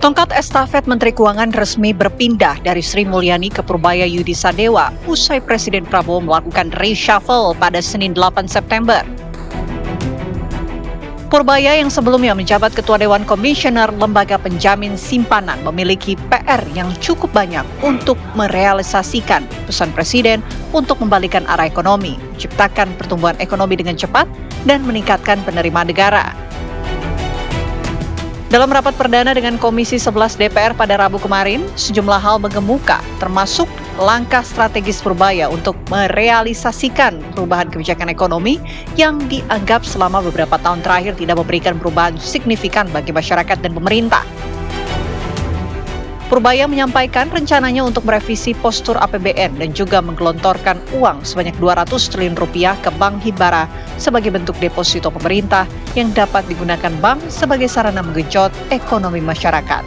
Tongkat estafet Menteri Keuangan resmi berpindah dari Sri Mulyani ke Purbaya Yudi Sadewa usai Presiden Prabowo melakukan reshuffle pada Senin 8 September. Purbaya yang sebelumnya menjabat Ketua Dewan Komisioner Lembaga Penjamin Simpanan memiliki PR yang cukup banyak untuk merealisasikan pesan Presiden untuk membalikan arah ekonomi, menciptakan pertumbuhan ekonomi dengan cepat, dan meningkatkan penerimaan negara. Dalam rapat perdana dengan Komisi 11 DPR pada Rabu kemarin, sejumlah hal mengemuka, termasuk langkah strategis Purbaya untuk merealisasikan perubahan kebijakan ekonomi yang dianggap selama beberapa tahun terakhir tidak memberikan perubahan signifikan bagi masyarakat dan pemerintah. Purbaya menyampaikan rencananya untuk merevisi postur APBN dan juga menggelontorkan uang sebanyak 200 triliun rupiah ke Bank Himbara sebagai bentuk deposito pemerintah yang dapat digunakan bank sebagai sarana menggenjot ekonomi masyarakat.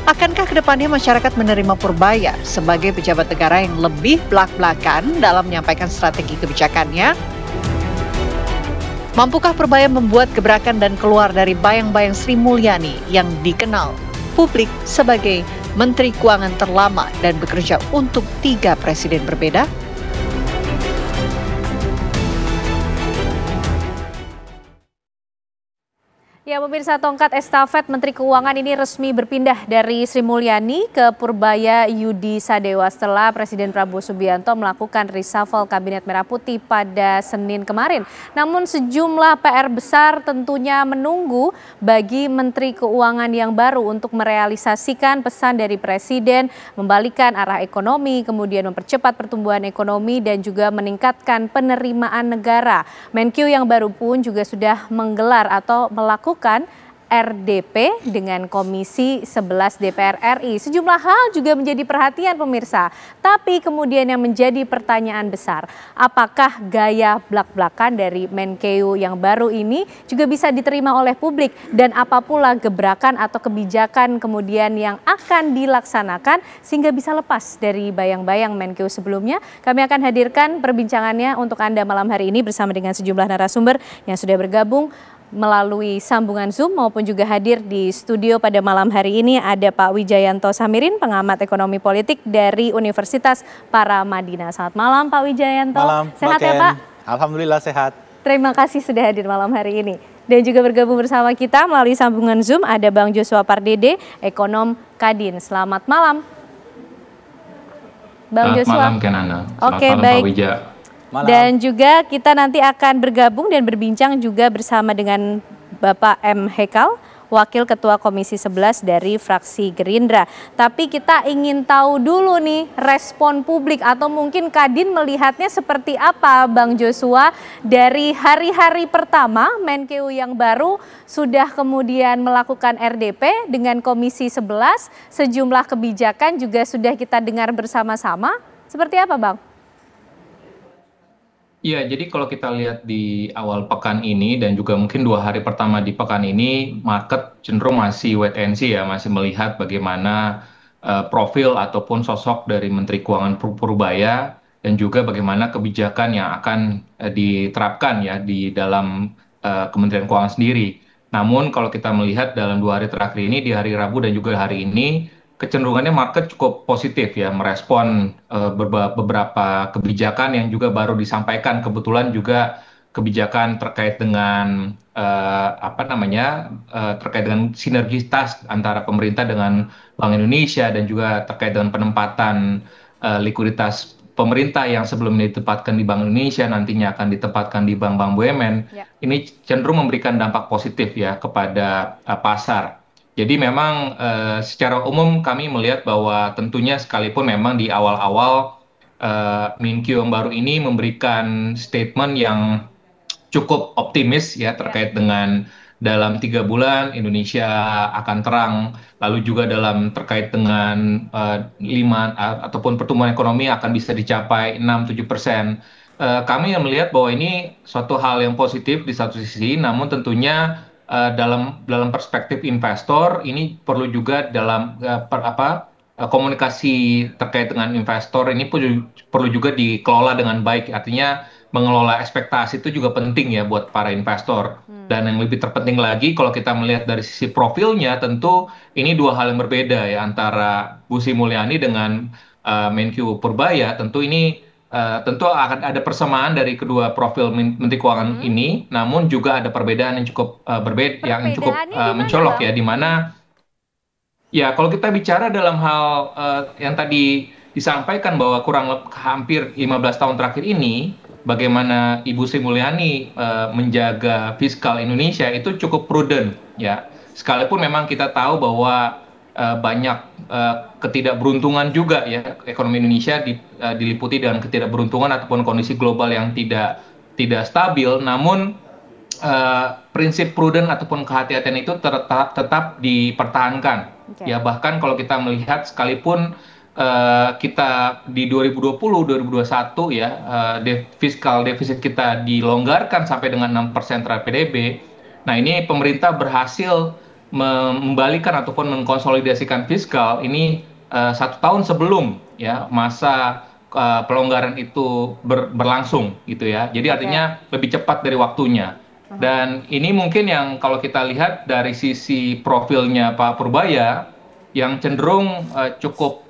Akankah kedepannya masyarakat menerima Purbaya sebagai pejabat negara yang lebih belak-belakan dalam menyampaikan strategi kebijakannya? Mampukah Purbaya membuat gebrakan dan keluar dari bayang-bayang Sri Mulyani yang dikenal publik sebagai Menteri Keuangan terlama dan bekerja untuk 3 presiden berbeda? Ya, pemirsa, tongkat estafet Menteri Keuangan ini resmi berpindah dari Sri Mulyani ke Purbaya Yudi Sadewa setelah Presiden Prabowo Subianto melakukan reshuffle Kabinet Merah Putih pada Senin kemarin. Namun sejumlah PR besar tentunya menunggu bagi Menteri Keuangan yang baru untuk merealisasikan pesan dari Presiden, membalikan arah ekonomi, kemudian mempercepat pertumbuhan ekonomi dan juga meningkatkan penerimaan negara. Menkyu yang baru pun juga sudah menggelar atau melakukan RDP dengan Komisi 11 DPR RI. Sejumlah hal juga menjadi perhatian pemirsa. Tapi kemudian yang menjadi pertanyaan besar, apakah gaya blak-blakan dari Menkeu yang baru ini juga bisa diterima oleh publik? Dan apa pula gebrakan atau kebijakan kemudian yang akan dilaksanakan sehingga bisa lepas dari bayang-bayang Menkeu sebelumnya? Kami akan hadirkan perbincangannya untuk Anda malam hari ini bersama dengan sejumlah narasumber yang sudah bergabung melalui sambungan Zoom maupun juga hadir di studio pada malam hari ini. Ada Pak Wijayanto Samirin, pengamat ekonomi politik dari Universitas Paramadina. Selamat malam Pak Wijayanto. Malam, sehat ya Pak? Alhamdulillah sehat. Terima kasih sudah hadir malam hari ini. Dan juga bergabung bersama kita melalui sambungan Zoom ada Bang Joshua Pardede, ekonom Kadin. Selamat malam Bang Joshua. Selamat malam Kenana. Oke, malam baik. Pak Wija. Malam. Dan juga kita nanti akan bergabung dan berbincang juga bersama dengan Bapak M. Hekal, Wakil Ketua Komisi 11 dari fraksi Gerindra. Tapi kita ingin tahu dulu nih respon publik atau mungkin Kadin melihatnya seperti apa Bang Joshua dari hari-hari pertama Menkeu yang baru sudah kemudian melakukan RDP dengan Komisi 11, sejumlah kebijakan juga sudah kita dengar bersama-sama. Seperti apa Bang? Iya, jadi kalau kita lihat di awal pekan ini dan juga mungkin 2 hari pertama di pekan ini, market cenderung masih wait and see ya, masih melihat bagaimana profil ataupun sosok dari Menteri Keuangan Purbaya dan juga bagaimana kebijakan yang akan diterapkan ya di dalam Kementerian Keuangan sendiri. Namun kalau kita melihat dalam 2 hari terakhir ini, di hari Rabu dan juga hari ini, kecenderungannya market cukup positif ya, merespon beberapa kebijakan yang juga baru disampaikan. Kebetulan juga kebijakan terkait dengan terkait dengan sinergitas antara pemerintah dengan Bank Indonesia dan juga terkait dengan penempatan likuiditas pemerintah yang sebelumnya ditempatkan di Bank Indonesia nantinya akan ditempatkan di bank-bank BUMN. Ya. Ini cenderung memberikan dampak positif ya kepada pasar. Jadi memang secara umum kami melihat bahwa tentunya sekalipun memang di awal-awal Menkyu yang baru ini memberikan statement yang cukup optimis ya terkait dengan dalam 3 bulan Indonesia akan terang, lalu juga terkait dengan ataupun pertumbuhan ekonomi akan bisa dicapai 6-7%. Kami melihat bahwa ini suatu hal yang positif di satu sisi, namun tentunya dalam perspektif investor ini perlu juga dalam komunikasi terkait dengan investor ini perlu juga dikelola dengan baik. Artinya mengelola ekspektasi itu juga penting ya buat para investor. Dan yang lebih terpenting lagi, kalau kita melihat dari sisi profilnya, tentu ini dua hal yang berbeda ya, antara Bu Sri Mulyani dengan Menkyu Purbaya. Tentu akan ada persamaan dari kedua profil Menteri Keuangan ini, namun juga ada perbedaan yang cukup berbeda, yang cukup Perbedaannya di mana, mencolok Bang? ya, di mana ya kalau kita bicara dalam hal yang tadi disampaikan bahwa hampir 15 tahun terakhir ini, bagaimana Ibu Sri Mulyani menjaga fiskal Indonesia itu cukup prudent ya. Sekalipun memang kita tahu bahwa banyak ketidakberuntungan juga ya, ekonomi Indonesia diliputi dengan ketidakberuntungan ataupun kondisi global yang tidak stabil, namun prinsip prudent ataupun kehati-hatian itu tetap dipertahankan. Ya, bahkan kalau kita melihat sekalipun kita di 2020-2021 ya, fiskal defisit kita dilonggarkan sampai dengan 6% terhadap PDB. Nah, ini pemerintah berhasil membalikan ataupun mengkonsolidasikan fiskal ini 1 tahun sebelum ya masa pelonggaran itu berlangsung gitu ya. Jadi artinya lebih cepat dari waktunya. Dan ini mungkin yang kalau kita lihat dari sisi profilnya Pak Purbaya, yang cenderung cukup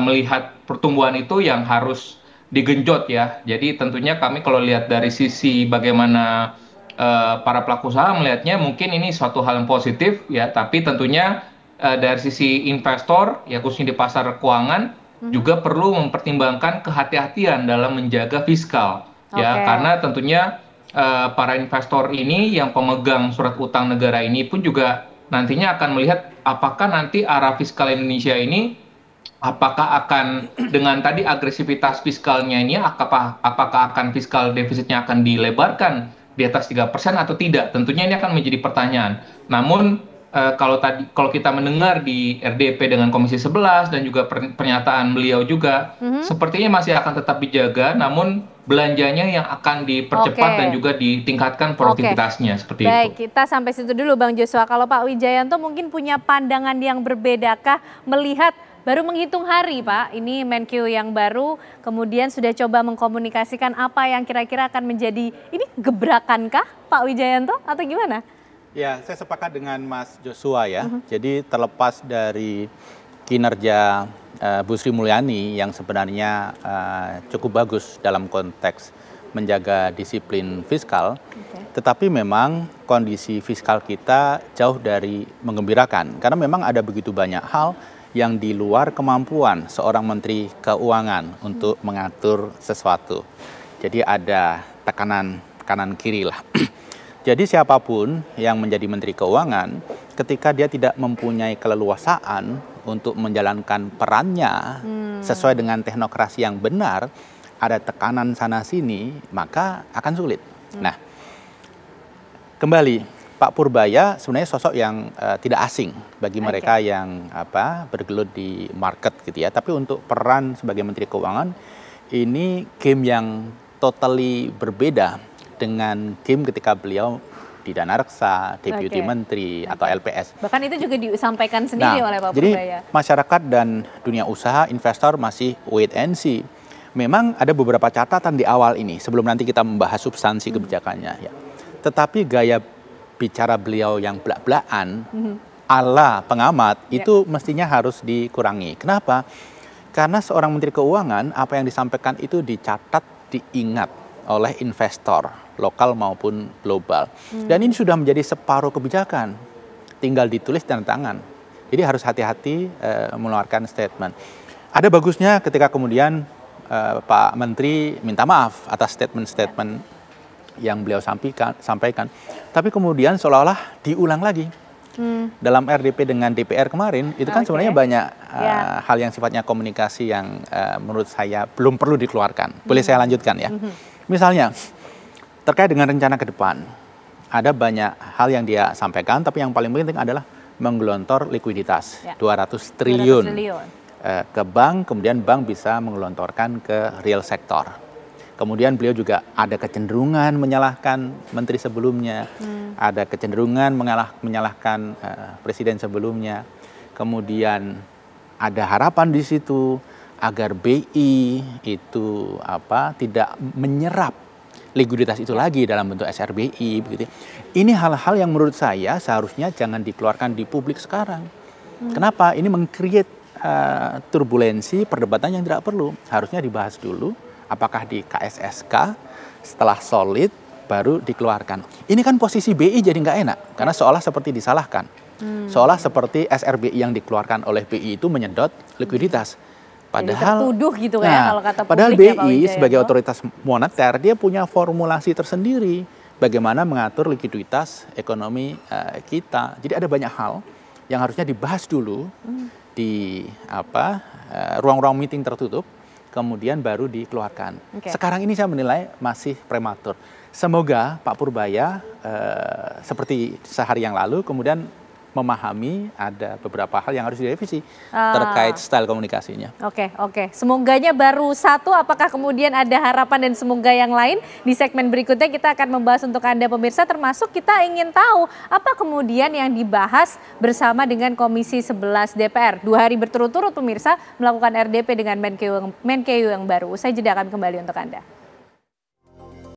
melihat pertumbuhan itu yang harus digenjot ya. Jadi tentunya kami kalau lihat dari sisi bagaimana para pelaku usaha melihatnya, mungkin ini suatu hal yang positif ya. Tapi tentunya dari sisi investor ya, khususnya di pasar keuangan, juga perlu mempertimbangkan kehati-hatian dalam menjaga fiskal ya. Karena tentunya para investor ini yang pemegang surat utang negara ini pun juga nantinya akan melihat apakah nanti arah fiskal Indonesia ini, apakah akan dengan tadi agresivitas fiskalnya ini, apakah akan fiskal defisitnya akan dilebarkan di atas 3% atau tidak. Tentunya ini akan menjadi pertanyaan. Namun kalau kita mendengar di RDP dengan Komisi 11 dan juga pernyataan beliau juga, sepertinya masih akan tetap dijaga, namun belanjanya yang akan dipercepat dan juga ditingkatkan produktivitasnya seperti itu. Baik, kita sampai situ dulu Bang Joshua. Kalau Pak Wijayanto mungkin punya pandangan yang berbedakah melihat baru menghitung hari Pak, ini Menkyu yang baru kemudian sudah coba mengkomunikasikan apa yang kira-kira akan menjadi, ini gebrakankah Pak Wijayanto atau gimana? Ya, saya sepakat dengan Mas Joshua ya. Jadi terlepas dari kinerja Bu Sri Mulyani yang sebenarnya cukup bagus dalam konteks menjaga disiplin fiskal, tetapi memang kondisi fiskal kita jauh dari menggembirakan. Karena memang ada begitu banyak hal yang di luar kemampuan seorang Menteri Keuangan untuk mengatur sesuatu. Jadi ada tekanan kanan kiri lah. Jadi siapapun yang menjadi Menteri Keuangan, ketika dia tidak mempunyai keleluasaan untuk menjalankan perannya sesuai dengan teknokrasi yang benar, ada tekanan sana-sini, maka akan sulit. Nah, kembali, Pak Purbaya sebenarnya sosok yang tidak asing bagi mereka yang bergelut di market gitu ya. Tapi untuk peran sebagai Menteri Keuangan, ini game yang totally berbeda dengan game ketika beliau di Dana Reksa, Deputi Menteri atau LPS. Bahkan itu juga disampaikan sendiri oleh Pak Purbaya. Jadi masyarakat dan dunia usaha, investor masih wait and see. Memang ada beberapa catatan di awal ini sebelum nanti kita membahas substansi kebijakannya ya. Tetapi gaya bicara beliau yang blak-blakan ala pengamat itu mestinya harus dikurangi. Kenapa? Karena seorang Menteri Keuangan, apa yang disampaikan itu dicatat, diingat oleh investor lokal maupun global. Dan ini sudah menjadi separuh kebijakan, tinggal ditulis dan tangan. Jadi harus hati-hati mengeluarkan statement. Ada bagusnya ketika kemudian Pak Menteri minta maaf atas statement-statement yang beliau sampaikan. Tapi kemudian seolah-olah diulang lagi. Dalam RDP dengan DPR kemarin, itu kan sebenarnya banyak hal yang sifatnya komunikasi yang menurut saya belum perlu dikeluarkan. Boleh saya lanjutkan ya? Misalnya, terkait dengan rencana ke depan, ada banyak hal yang dia sampaikan, tapi yang paling penting adalah menggelontor likuiditas 200 triliun ke bank, kemudian bank bisa menggelontorkan ke real sektor. Kemudian beliau juga ada kecenderungan menyalahkan menteri sebelumnya, ada kecenderungan menyalahkan presiden sebelumnya. Kemudian ada harapan di situ agar BI itu tidak menyerap likuiditas itu lagi dalam bentuk SRBI begitu. Ini hal-hal yang menurut saya seharusnya jangan dikeluarkan di publik sekarang. Kenapa? Ini meng-create turbulensi perdebatan yang tidak perlu. Harusnya dibahas dulu apakah di KSSK, setelah solid baru dikeluarkan. Ini kan posisi BI jadi nggak enak karena seolah seperti disalahkan. Seolah seperti SRBI yang dikeluarkan oleh BI itu menyedot likuiditas. Padahal tertuduh gitu ya kalau kata publik. Padahal BI ya, sebagai otoritas moneter dia punya formulasi tersendiri bagaimana mengatur likuiditas ekonomi kita. Jadi ada banyak hal yang harusnya dibahas dulu di ruang-ruang meeting tertutup, kemudian baru dikeluarkan. Sekarang ini saya menilai masih prematur. Semoga Pak Purbaya seperti sehari yang lalu kemudian memahami ada beberapa hal yang harus direvisi terkait style komunikasinya. Oke. Semoganya baru satu, apakah kemudian ada harapan dan semoga yang lain? Di segmen berikutnya kita akan membahas untuk Anda pemirsa, termasuk kita ingin tahu apa kemudian yang dibahas bersama dengan Komisi 11 DPR. 2 hari berturut-turut pemirsa melakukan RDP dengan Menkeu yang baru. Usai jeda akan kembali untuk Anda.